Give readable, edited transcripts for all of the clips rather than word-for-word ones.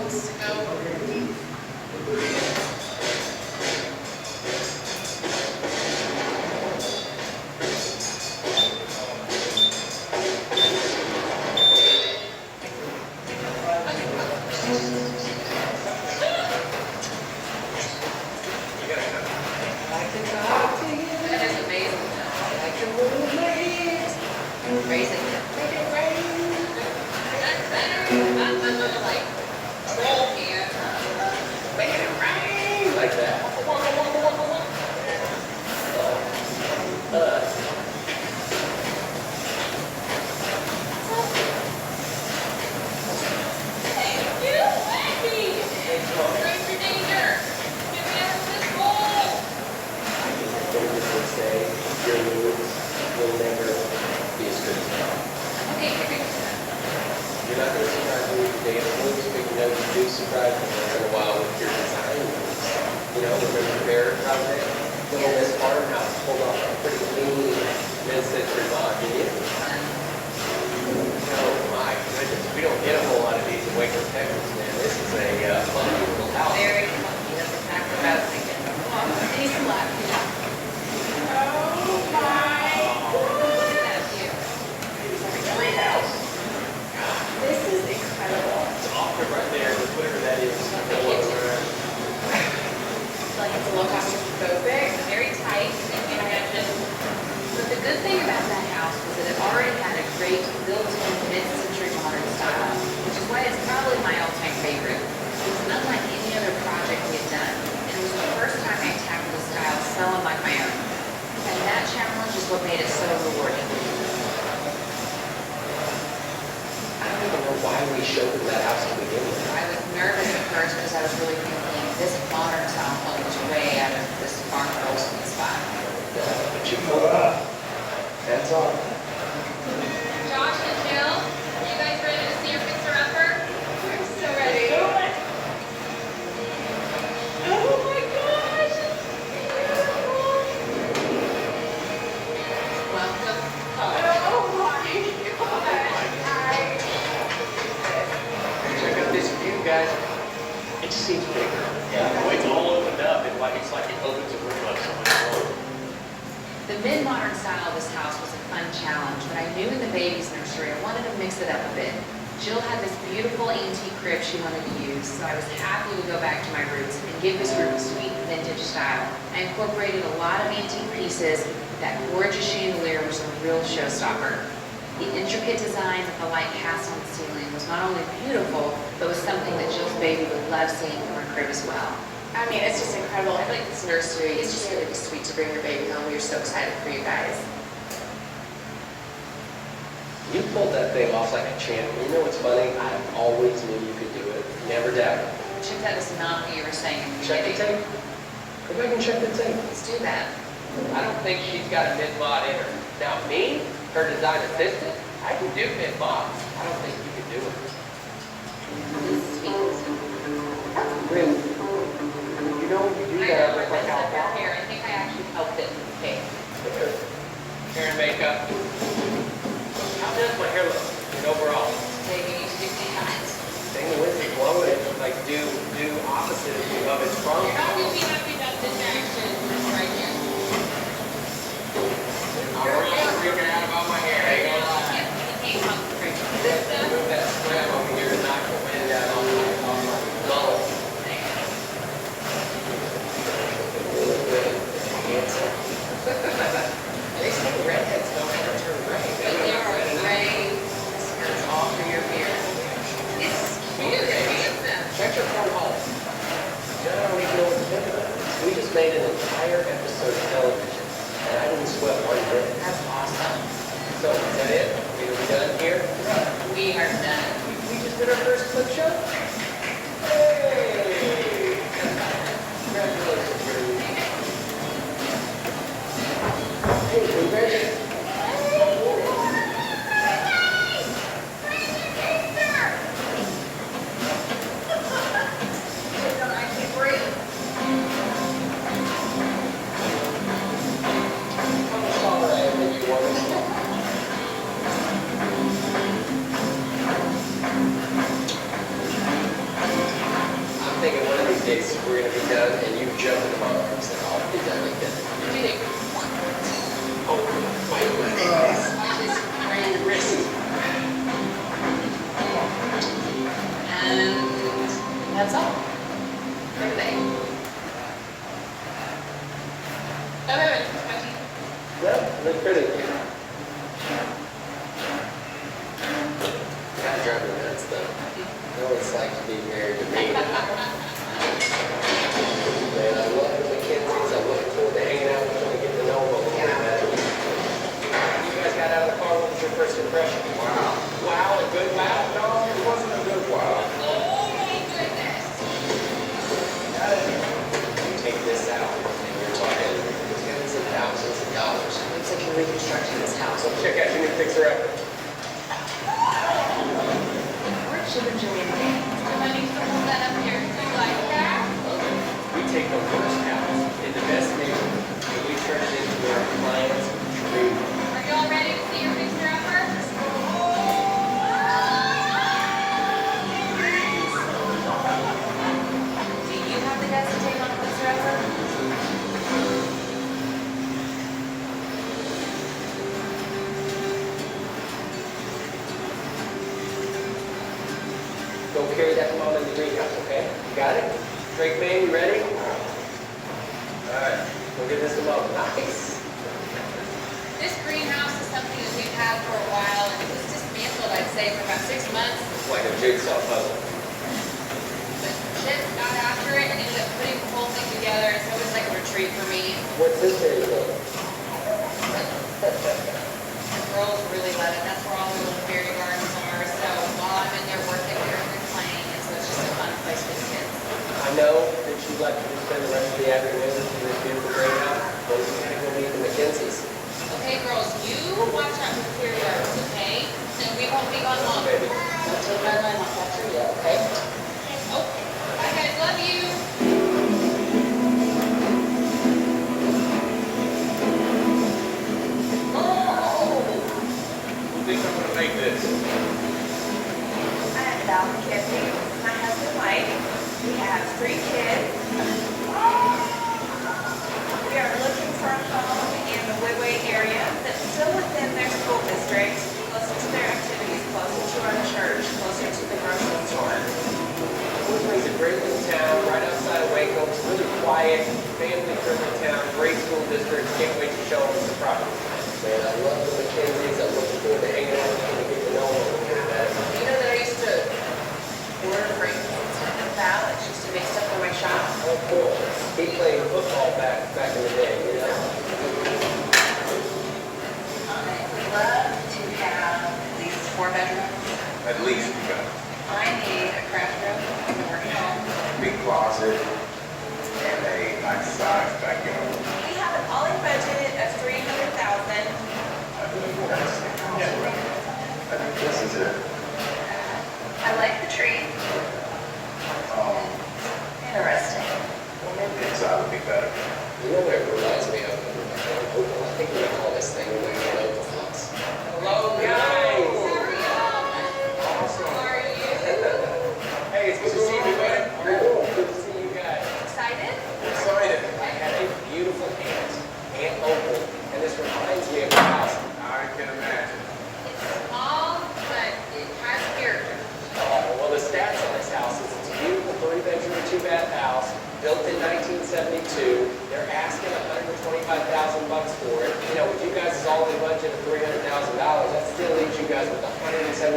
wants to go. That is amazing. I can move my ears. Raising it. Make it rain. That's better. That's another like troll can. Making it rain. Like that. Thank you, Becky. Stranger danger. Get me out of this hole. David would say, your moves will never be as good as mine. Okay, okay. You're not going to surprise me with your dance moves, but you know you do surprise me once in a while with your design moves. You know, remember the bear project? Little Miss Farmhouse pulled off a pretty clean mid-century mod, didn't you? Oh my goodness, we don't get a whole lot of these in Waco, Texas, man. This is a funky little house. Very funky. That's exactly what I was thinking. He's left. Oh my God. That's you. Great house. This is incredible. It's awkward right there with whatever that is. Like it's a low cost boat bag, very tight, you can imagine. But the good thing about that house was that it already had a great built-in mid-century modern style, which is why it's probably my all-time favorite. It was unlike any other project we had done, and it was the first time I tackled a style so unlike my own. And that challenge is what made it so rewarding. I don't even know why we showed them that house to begin with. I was nervous at first because I was really thinking this modern style home was way out of this farm girl sweet spot. But you pulled it off. That's all. Josh and Jill, are you guys ready to see your fixer-upper? I'm so ready. Oh my gosh, it's beautiful. Welcome home. Oh my gosh. Check out this view, guys. It just seems bigger. Yeah, the way it's all opened up, it's like it opens a room up so much more. The mid-modern style of this house was a fun challenge, but I knew in the baby's nursery I wanted to mix it up a bit. Jill had this beautiful antique crib she wanted to use, so I was happy to go back to my roots and give this room a sweet vintage style. I incorporated a lot of antique pieces. That gorgeous chandelier was a real showstopper. The intricate design of the light cast on the ceiling was not only beautiful, but was something that Jill's baby would love seeing from her crib as well. I mean, it's just incredible. I feel like this nursery is just really sweet to bring your baby home. We're so excited for you guys. You pulled that thing off like a champ. You know what's funny? I always knew you could do it. Never doubted. Chip, that was not what you were saying in the Check the beginning. tape. Go back and check the tape. Let's do that. I don't think she's got a mid-mod in her. Now me, her design assistant, I can do mid-mod. I don't think you can do it. This is sweet. Really? You know when you do I that, know, look I like said her alcohol. hair. I think I actually helped it in the cake. Hair and makeup. How does my hair look? And overall? Baby, you should be nice. Thing with it, blow it, like do opposite of its front. You're not going to be happy about this action right here. I'm really freaking out about my hair. Hang on. You can't concentrate on this stuff. Move that strap over here and knock the wind out on my gullet. They say redheads don't ever turn gray. But there are gray whiskers all through your beard. It's cute. It's handsome. Check your cornhole. I don't even know what to think about this. We just made an entire episode of television, and I didn't sweat one bit. That's awesome. So, is that it? Are we done here? We are done. We just did our first clip show? Hey! Congratulations, Rudy. Hey, congratulations. How much taller I am than you wanted? is we're gonna be done and you jump in my arms and I'll be done again. Do it. Oh, my goodness. Watch this, right in the wrist. And that's all. Everything. Oh, wait, wait, my teeth. No, look pretty. Gotta drive me nuts though. I know what it's like to be married to me. Man, I love the Mackenzies. I'm looking forward to hanging out with them and getting to know them a little bit better. You guys got out of the car. What was your first impression? Wow. Wow, a good wow? No, it wasn't a good wow. Oh my goodness. You take this out and you're talking tens of thousands of dollars. Looks like you're reconstructing this house. So check out your new fixer-upper. Where'd Sugar Joanne go? Somebody needs to hold that up here. Do you like that? We take the worst house in the best neighborhood and we turn it into our client's dream. Are y'all ready to see your fixer upper? Do you have the guts to take on a fixer upper? Go carry that mom in the greenhouse, okay? You got it? Drake man, you ready? All right, go give this a mom. Nice. This greenhouse is something that we've had for a while, and it was dismantled, I'd say, for about 6 months. It's like a jigsaw puzzle. But Chip got after it and ended up putting the whole thing together, and so it was like a retreat for me. What's this here, though? The girls really love it. That's where all the little fairy gardens are. So while I'm in there working, they're in there playing, and so it's just a fun place for the kids. I know that you'd like to spend the rest of the afternoon in this beautiful greenhouse, but we gotta go meet the Mackenzies. Okay, girls, you watch out for the fairy gardens, okay? And we won't be gone long. Baby. Don't take my line off that tree yet, okay? Oh, bye guys, love you. Who thinks I'm gonna make this? I'm Val McKenzie, my husband Mike. We have 3 kids. We are looking for a home in the Woodway area that's still within their school district, closer to their activities, closer to our church, closer to the grocery store. Woodway's a great little town right outside of Waco. It's really quiet, family-friendly town, great school district. Can't wait to show them the property. Man, I love the Mackenzies. I'm looking forward to hanging out with them and getting to know them a little bit better. You know that I used to order Frankenstein and salads just to make stuff for my shop? Oh, cool. He played football back in the day, you know? I would love to have at least 4 bedrooms. At least you got I need a craft room in the workshop. a big closet and a nice sized backyard. We have an all-in budget of $300,000. I think this is it. I like the tree. Interesting. Well, maybe the inside would be better. You know what it reminds me of? I think we're gonna call this thing the Opal House. Hello, guys! How are you? Hey, it's good to see you, man. Cool. Good to see you guys. Excited? Excited. I had a beautiful Aunt Opal, and this reminds me of the house. I can imagine. It's small, but it has character. Oh, well, the stats on this house is it's a beautiful 3-bedroom and 2-bath house, built in 1972. They're asking $125,000 for it. You know, with you guys' all-in budget of $300,000, that still leaves you guys with $175,000.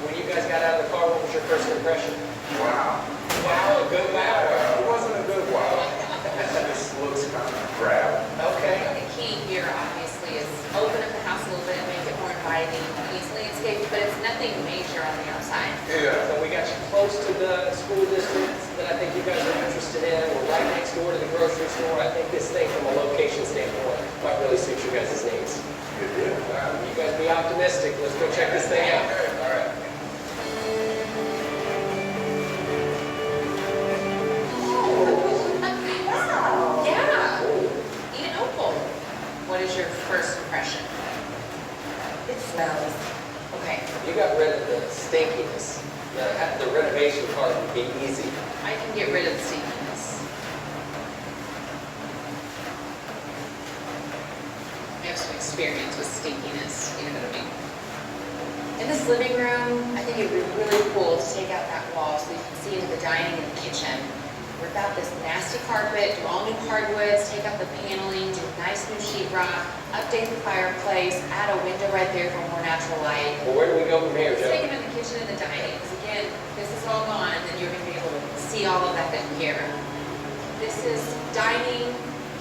When you guys got out of the car, what was your first impression? Wow. Wow, a good wow. It wasn't a good wow. This looks kind of crap. Okay. The key here, obviously, is open up the house a little bit, make it more inviting, easily escaped, but it's nothing major on the outside. Yeah. So we got you close to the school districts that I think you guys are interested in. We're right next door to the grocery store. I think this thing, from a location standpoint, might really suit you guys' needs. Good deal. You guys be optimistic. Let's go check this thing out. All right. Wow. Yeah. Aunt Opal. What is your first impression? It smells. Okay. You got rid of the stinkiness. The renovation part would be easy. I can get rid of the stickiness. I have some experience with stinkiness, you know what I mean? In this living room, I think it would be really cool to take out that wall so you can see into the dining and the kitchen. Rip out this nasty carpet, do all new hardwoods, take out the paneling, do nice new sheetrock, update the fireplace, add a window right there for more natural light. Well, where do we go from here, Let's Joe? take them in the kitchen and the dining, because again, this is all gone, and then you're gonna be able to see all of that in here. This is dining,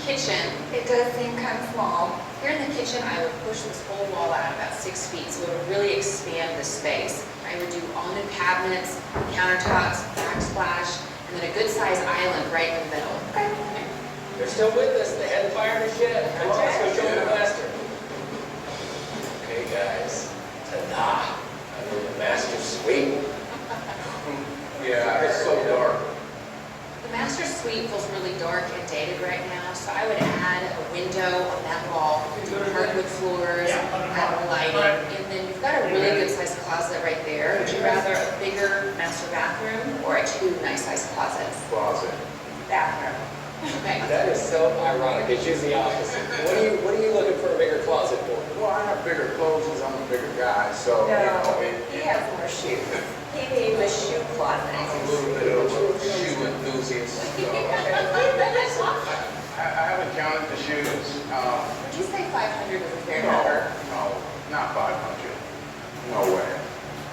kitchen. It does seem kind of small. Here in the kitchen, I would push this whole wall out about 6 feet, so it would really expand the space. I would do all new cabinets, countertops, backsplash, and then a good-sized island right in the middle. They're still with us. They hadn't fired us yet. Come on, let's go show them the master. Okay, guys. Ta-da! I'm in the master suite. Yeah, it's so dark. The master suite feels really dark and dated right now, so I would add a window on that wall, do hardwood floors, add more lighting, and then you've got a really good-sized closet right there. Would you rather a bigger master bathroom or 2 nice-sized closets? Closet. Bathroom. Okay. That is so ironic. It's usually the opposite. What are you looking for a bigger closet for? Well, I have bigger clothes because I'm a bigger guy, so, you know, He has more shoes. He needs a shoe closet. I'm a little bit of a shoe enthusiast. So. I haven't counted the shoes. Would you say 500 is a fair No, number? no, not 500. No way.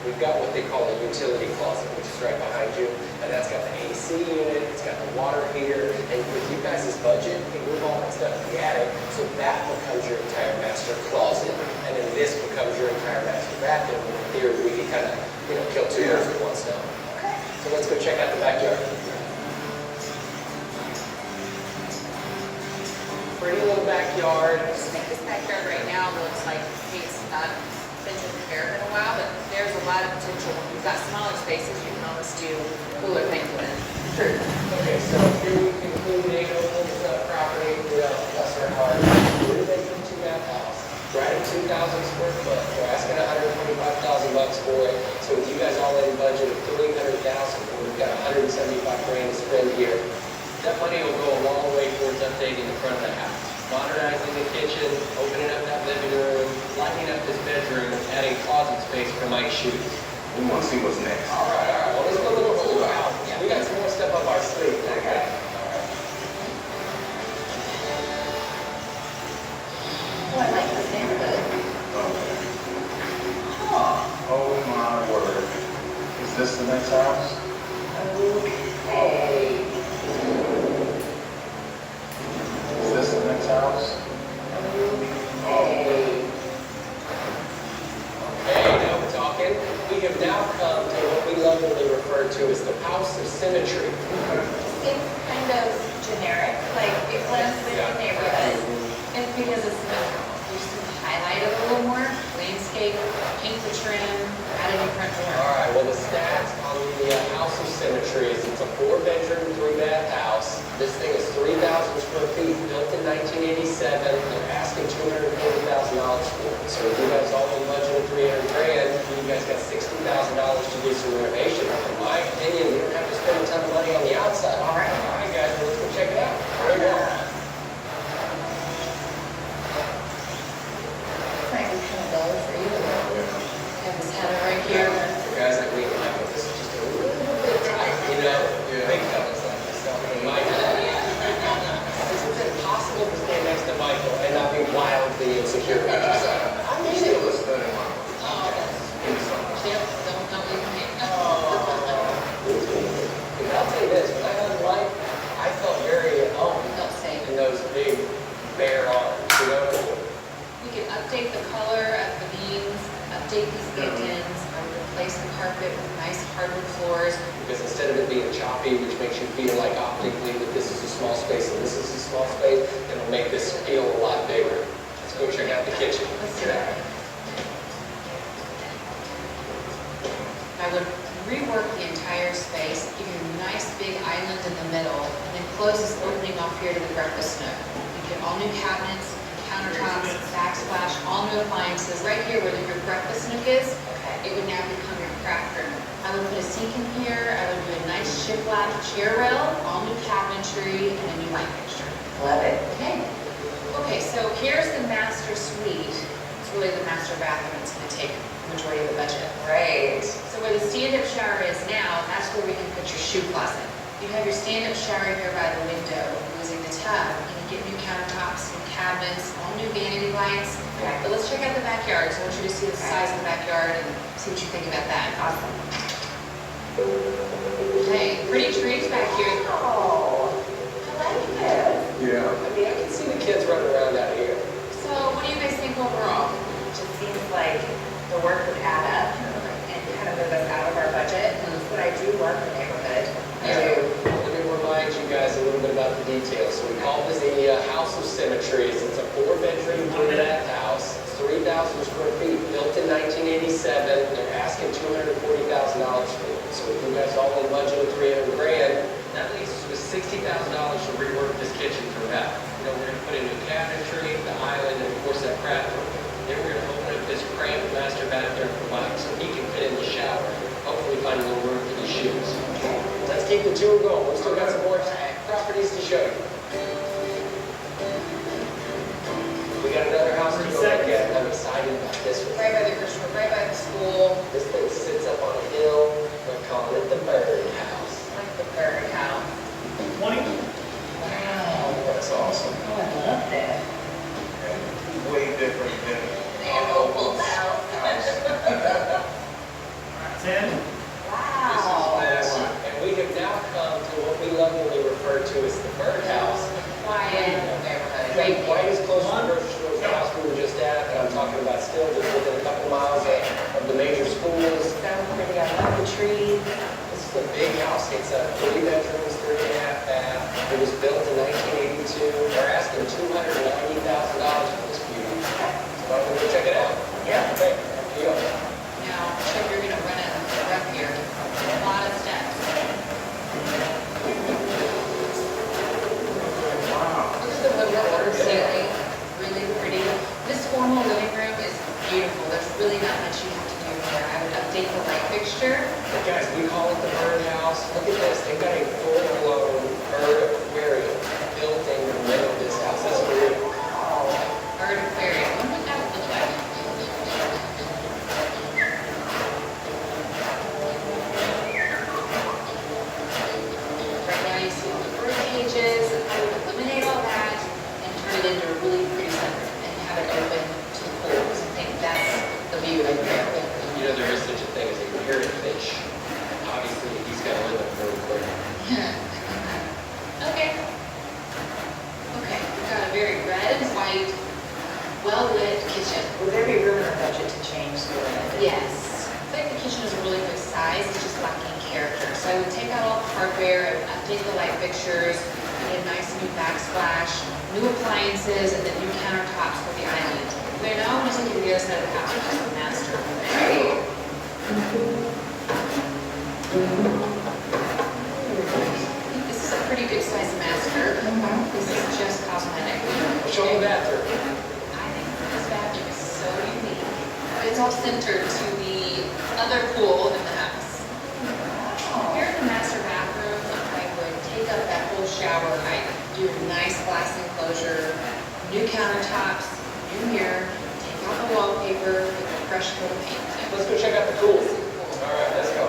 We've got what they call a utility closet, which is right behind you, and that's got the AC unit, it's got the water heater, and with you guys' budget, you can move all that stuff to the attic, so that becomes your entire master closet, and then this becomes your entire master bathroom. Here, we can kind of, kill 2 birds with 1 stone. Okay. So let's go check out the backyard. Pretty little backyard. I just think this backyard right now looks like it's not been taken care of in a while, but there's a lot of potential. When you've got smaller spaces, you can almost do cooler things with it. Sure. Okay, so here we conclude Nagel's property, bless her heart. What did they do to that house? Right at 2,000 square foot. We're asking $125,000 for it. So with you guys all in budget of $300,000, we've got $175 grand to spend here. That money will go a long way towards updating the front of the house, modernizing the kitchen, opening up that living room, lighting up this bedroom, adding closet space for Mike's shoes. We want to see what's next. All right. Well, let's go a little further out. We got some more stuff up our sleeve. Okay. Oh, I like this neighborhood. Oh my word. Is this the next house? Okay. Is this the next house? Okay. Okay, now we're talking. We have now come to what we lovingly refer to as the house of symmetry. It's kind of generic, like it blends with the neighborhood. It's because it's symmetrical. You just highlight it a little more, landscape, paint the trim, add a new front door. All right, well, the stats on the house of symmetry is it's a 4-bedroom, 3-bath house. This thing is 3,000 square feet, built in 1987. They're asking $240,000 for it. So if you guys all in budget of $300 grand, you guys got $60,000 to do some renovation. In my opinion, you don't have to spend a ton of money on the outside. All right, guys, well, let's go check it out. There you go. Might be kind of dull for you. Have this header right here. For guys like me, Michael, this is just a little bit tight, big fellas like myself. And Michael, it's impossible to stand next to Michael and not be wildly insecure about yourself. I mean it. Oh, don't leave me. But I'll tell you this, when I got in life, I felt very at home Don't say. in those big, bare arms, We can update the color of the beams, update these built-ins, replace the carpet with nice hardwood floors. Because instead of it being choppy, which makes you feel like optically that this is a small space and this is a small space, it'll make this feel a lot bigger. Let's go check out the kitchen. Let's do that. I would rework the entire space, give you a nice big island in the middle, and then close this opening off here to the breakfast nook. You get all new cabinets, countertops, backsplash, all new appliances. Right here where your breakfast nook is, it would now become your craft room. I would shiplap chair rail, all new cabinetry, and a new light fixture. Love it. Okay. Okay, so here's the master suite. It's really the master bathroom. It's going to take the majority of the budget. Right. So where the stand-up shower is now, that's where we can put your shoe closet. You have your stand-up shower here by the window using the tub. You can get new countertops, new cabinets, all new vanity lights. Okay. But let's check out the backyard. So I want you to see the size of the backyard and see what you think about that. Awesome. Okay, pretty trees back here. Oh, I like this. Yeah. I mean, I can see the kids running around out here. So what do you guys think overall? It just seems like the work would add up and kind of move us out of our budget. But I do love the neighborhood. I do. Let me remind you guys a little bit about the details. So we call this the House of Symmetries. It's a 4-bedroom, 3-bath house. It's 3,000 square feet, built in 1987. They're asking $240,000 for it. So if you guys all in budget of $300 grand, that leaves us with $60,000 to rework this kitchen throughout. You know, we're going to put in new cabinetry, the island, and of course that craft room. Then we're going to open up this cramped master bathroom for Mike so he can fit in the shower. Hopefully find a little room for these shoes. Let's keep the tour going. We've still got some more properties to show you. We got another house to go look at. I'm excited about this one. Right by the Christian, right by the school, This thing sits up on a hill. We're calling it the Bird House. like the Burpee house. 20? Wow, that's awesome. Oh, I love that. And way different than And Opal's house. 10? Wow. And we have now come to what we lovingly refer to as the Bird House. Quiet neighborhood. Right, quite as close to the grocery store as the house we were just at, and I'm talking about still just within a couple miles of the major schools. So pretty. I love the tree. This is a big house. It's a 3 bedrooms, 3.5 bath. It was built in 1982. They're asking $290,000 for this beauty. So why don't we go check it out? Yeah. Okay, here you go. Now, Chip, you're gonna run it rough here. A lot of steps. wow. Look at the woodwork ceiling, really pretty. This formal living room is beautiful. There's really not much you have to do here. I would update the light fixture. But guys, we call it the Bird House. Look at this. They've got a full-blown bird aquarium built in the middle of this house. That's great. Bird aquarium. I wonder what that would look like. Right now you see all the bird cages. I would eliminate all that and turn it into a really pretty center and have it open to the pool. Because I think that's the view right there. You know, there is such a thing as a parrot fish. Obviously, he's got to live in a bird aquarium. Okay. Okay, we've got a very red, white, well-lit kitchen. Would there be room in our budget to change the limit? Yes. I think the kitchen is a really good size, it's just lacking character. So I would take out all the hardware, I would update the light fixtures, get a nice new backsplash, new appliances, and then new countertops for the island. But now I want to take you to the other side of the house, which is the master. Right. This is a pretty good size master. This is just cosmetic. Show them the bathroom. I think this bathroom is so unique. It's all centered to the other pool in the house. Here in the master bathroom, I would take up that whole shower. I do a nice glass enclosure, new countertops, new mirror, take out the wallpaper with a fresh coat of paint. Let's go check out the pool. This is the pool. All right, let's go.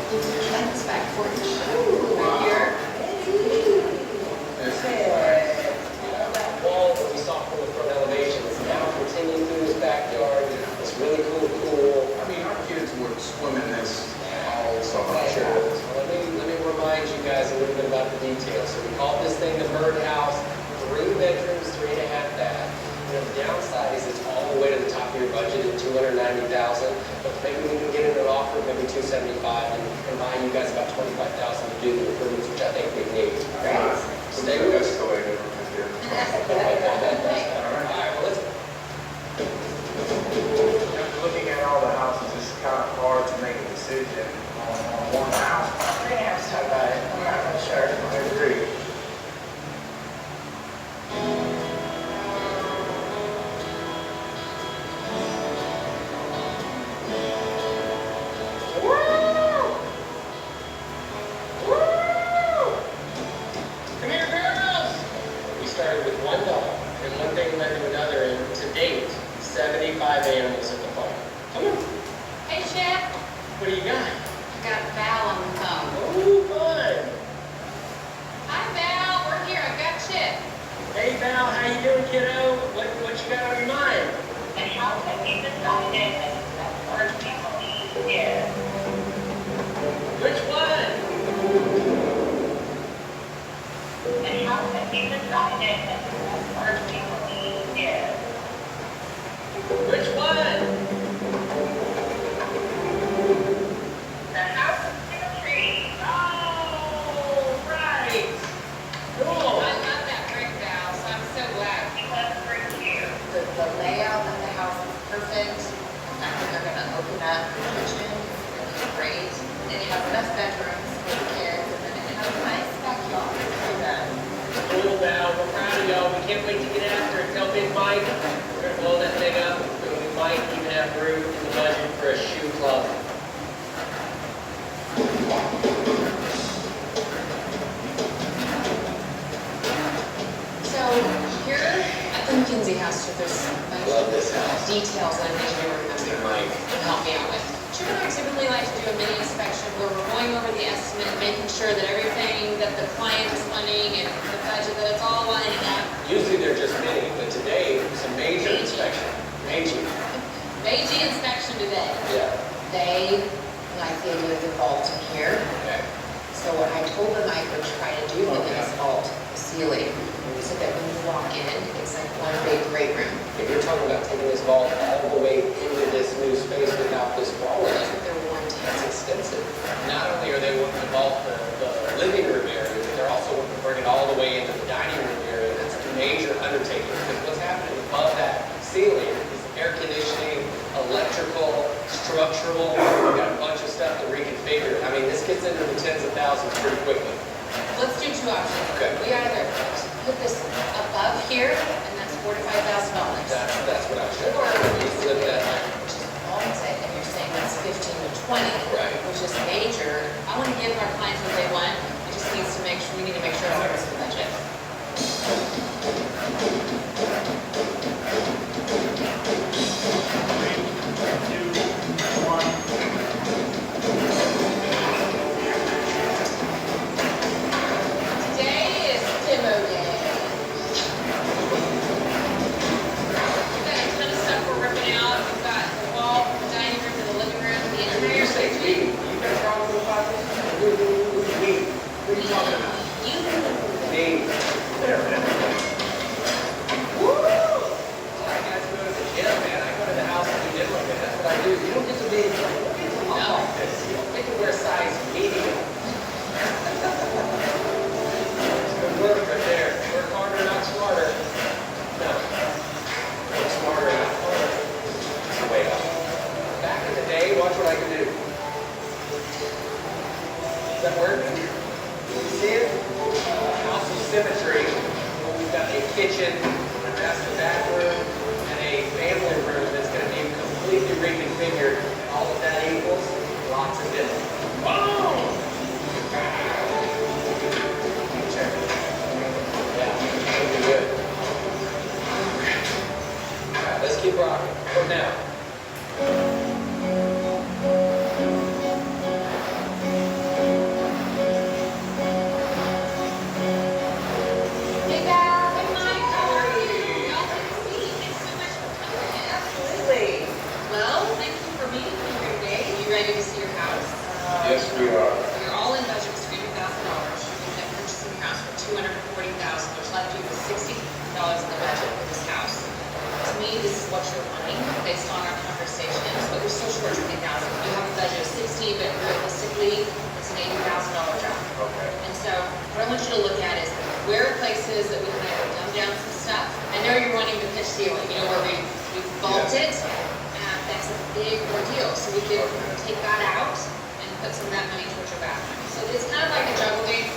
I like this back porch. Right here. This is That wall that we saw from the front elevation is now continuing through this backyard. It's really cool pool. I mean, our kids would swim in this all summer. Sure. Let me remind you guys a little bit about the details. So we call this thing the Bird House. 3 bedrooms, 3.5 bath. You know, the downside is it's all the way to the top of your budget at $290,000. But maybe we can get it an offer, maybe $275,000, and buy you guys about $25,000 to do the improvements, which I think we need. Right. Stay with us. Escalator over here. All right, well, let's Looking at all the houses, it's kind of hard to make a decision on one house. 3.5 is not bad. I'm not really sure. I agree. live animals at the park. Come on. Hey, Chef. What do you got? I got Val on the phone. Oh, fun. Hi, Val. We're here. I've got Chip. Hey, Val, how you doing, kiddo? What you got on your mind? The house that we decided that first people is Which one? the house that we decided that first people is Which one? the house of symmetry. Oh, right. Cool. I love that brick, Val, so I'm so glad. Because we're here. The layout of the house is perfect. I think they're gonna open up the kitchen. It's great. It has enough bedrooms for the kids, and then it has a nice backyard for them. Cool, Val. We're proud of y'all. We can't wait to get after it. Tell Big Mike. We're going to blow that thing up. We might even have room in the budget for a shoe club. So here at the McKinsey House, there's a bunch Love this house. details that I think you're Big gonna Mike. help me out with. Chip and I typically like to do a mini inspection where we're going over the estimate, making sure that everything that the client is funding and the budget, that it's all lining up. Usually they're just mini, but today it's a major inspection. Major. Meiji inspection today. Yeah. They like the idea of the vault in here. Okay. So what I told them I would try to do with this vault ceiling, so that when you walk in, it's like one big great room. If you're talking about taking this vault all the way into this new space without this wall, That's what they're wanting. that's extensive. Not only are they wanting to vault the living room area, but they're also wanting to bring it all the way into the dining room area. That's a major undertaking, because what's happening above that ceiling is air conditioning, electrical, structural. We've got a bunch of stuff to reconfigure. I mean, this gets into the tens of thousands pretty quickly. Let's do two options. Okay. We either put this above here, and that's $4,000 to $5,000. That's what I was trying Or to flip that. which is all I'm saying, and you're saying that's 15 to 20, Right. which is major. I want to give our clients what they want. It just needs to make sure, we need to make sure it's over the budget. Today is demo day. We've got a ton of stuff we're ripping out. We've got the wall, the dining room, the living room, the entire Say, we, you got a problem with about this? We. What are you talking about? Me. Woo! I got to go to the gym, man. I go to the house and do demo day. That's what I do. You don't get to be, you don't get to walk like this. You don't get to wear size medium. It's good work right there. Work harder, not smarter. No. Work smarter, not harder. It's way up. Back in the day, watch what I can do. Is that working? You see it? House of symmetry. We've got a kitchen, a master bathroom, and a family room that's going to be completely reconfigured. And all of that equals lots of dinner. Boom! Check. Yeah, should be good. All right, let's keep rocking. What now? Hey Val, hey Mike, how are you? Y'all take a seat. Thanks so much for coming in. Absolutely. Well, thank you for meeting me here today. You ready to see your house? Yes, we are. So you're all in budget for $300,000. You're looking at purchasing your house for $240,000, which left you with $60,000 in the budget for this house. To me, this is what you're wanting based on our conversations, but we're still short $20,000. You have a budget of $60,000, but realistically, it's an $80,000 job. Okay. And so what I want you to look at is where are places that we can either dumb down some stuff. I know you're wanting the pitch ceiling, you know, where we vault it. That's a big ordeal. So we could take that out and put some of that money towards your bathroom. So it's kind of like a juggle game.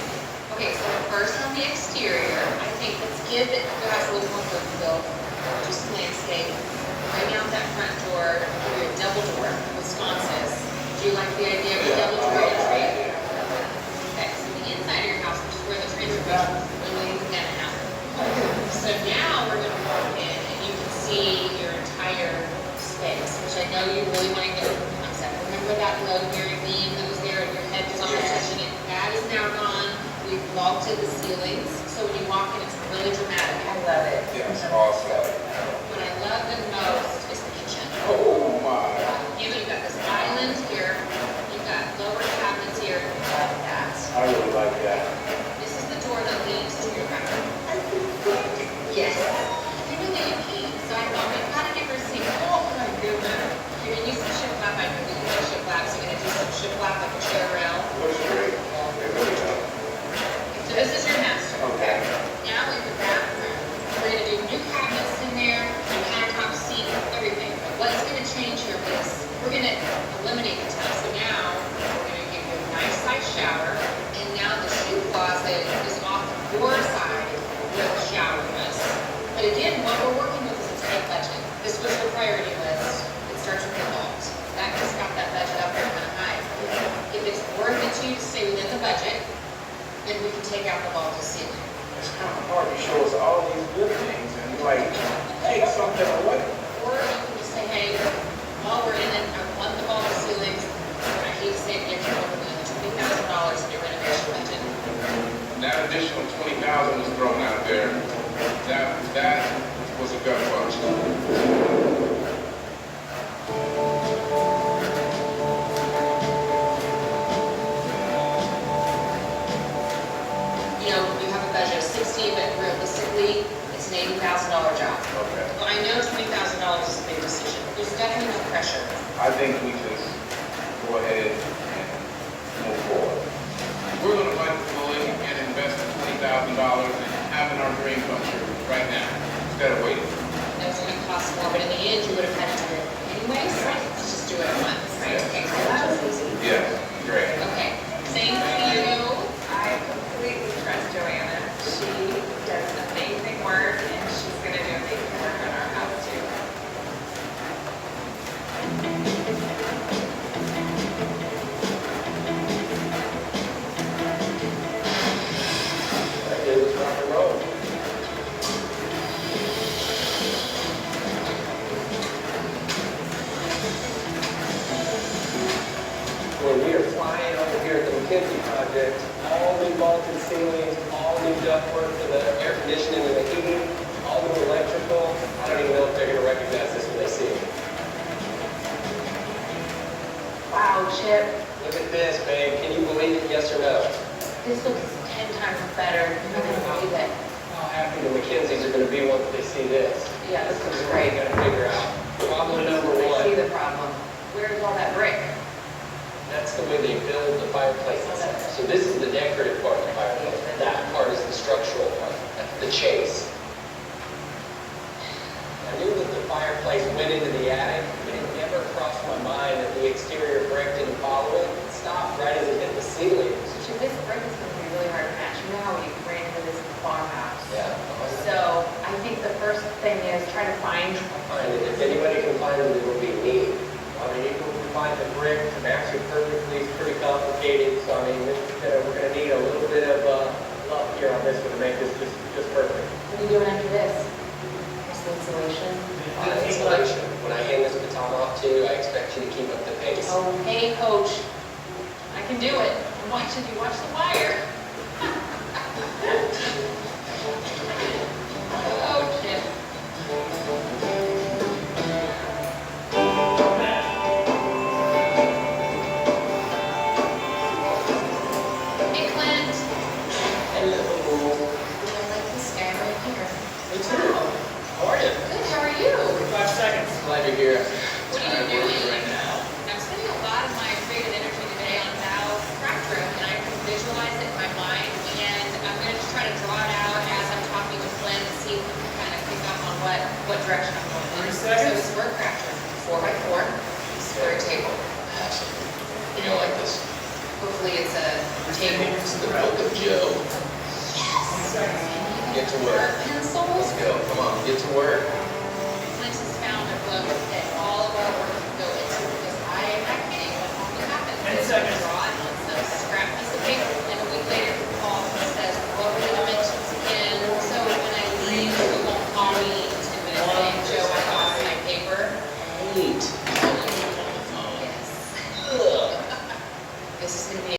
Okay, so first on the exterior, I think let's give it the house a little more feel. Do some landscape. Bring out that front door, do a double door with sconces. Do you like the idea of a double door entry? Okay, so the inside of your house, which is where the transformation is really gonna happen. So now we're gonna walk in and you can see your entire space, which I know you really want to get over the concept. Remember that low bearing beam that was there and your head was on touching it? That is now gone. We've vaulted the ceilings, so when you walk in, it's really dramatic. I love it. Yes, awesome. What I love the most is the kitchen. Oh, my. You've got this island here, you've got lower cabinets here. Love that. I really like that. This is the door that leads to your bedroom. Yes. You're really a key, so I thought we've got to give her a seat. Oh my goodness. You're gonna use some shiplap, I know that you know shiplap, so you're gonna do some shiplap like a chair rail. Looks great. It really does. So this is your master. Okay. Now in the bathroom, we're gonna do new cabinets in there, new countertop seat, everything. But what's gonna change here is we're gonna eliminate the tub. So now we're gonna give you a nice size shower, and now the shoe closet is off your side where the shower was. But again, what we're working with is a tight budget. This was your priority list. It starts with the vault. That just got that budget up there kind of high. If it's worth it to you to stay within the budget, then we can take out the vaulted ceiling. It's kind of hard to show us all these good things and like take something away. Or you can just say, hey, while we're in it, I want the vaulted ceilings. I hate to say it again, you're over $20,000 in your renovation budget. That additional 20,000 was thrown out there. That was a gut punch. You know, you have a budget of 60, but realistically, it's an $80,000 job. Okay. Well, I know $20,000 is a big decision. There's definitely no pressure. I think we just go ahead and move forward. We're gonna bite the bullet and invest the $20,000 in having our dream come true right now, instead of waiting. That was going to cost more, but in the end, you would have had to do it anyways. Let's just do it at once. Right? Okay, so that was easy. Yes, great. Okay, thank you. I completely trust Joanna. She does amazing work, and she's gonna do amazing work on our house too. That dude was rock and roll. When we are flying over here at the McKinsey project, all new vaulted ceilings, all new ductwork for the air conditioning and the heating, all new electrical. I don't even know if they're gonna recognize this when they see it. Wow, Chip, Look at this, babe. Can you believe it, yes or no? this looks 10 times better. I'm not gonna believe it. How happy the McKinseys are gonna be once they see this. Yeah, this looks This is what great. we gotta figure out. Problem number I see one, the problem. Where's all that brick? that's the way they build the fireplaces. So this is the decorative part of the fireplace. That part is the structural part, that's the chase. I knew that the fireplace went into the attic, but it never crossed my mind that the exterior brick didn't follow it. It stopped right as it hit the ceiling. Chip, this brick is gonna be really hard to match. You know how we ran into this farmhouse? Yeah. So I think the first thing is try to find, Find it. If anybody can find it, it will be me. I mean, even if we find the brick to match it perfectly, it's pretty complicated. So I mean, we're gonna need a little bit of luck here on this one to make this just perfect. what are you doing after this? Here's the insulation. Insulation. When I hand this baton off to you, I expect you to keep up the pace. Oh, hey, coach. I can do it. I'm watching you watch the wire. Oh, Chip. Hey, Clint. Hello. I like this guy right here. Me too. How are you? Good, how are you? 5 seconds. Glad you're here. What are you doing? Right now. I'm spending a lot of my creative energy today on Val's craft room, and I can visualize it in my mind, and I'm going to just try to draw it out as I'm talking with Glenn and see if we can kind of pick up on what direction I'm going in. 30 So seconds. it's for a craft room, 4x4, square table. You know, like this. Hopefully it's a table. It's the book of Joe. 20 seconds. Get to work. Pencils. Let's go. Come on, get to work. Clint has found a book that all of our work can go into, because I'm not kidding, what happens 10 is seconds. draw it on some scrap piece of paper, and a week later, he calls and says, what were the dimensions again? So when I leave, you won't call me in 2 minutes saying, Joe, I lost my paper. Right.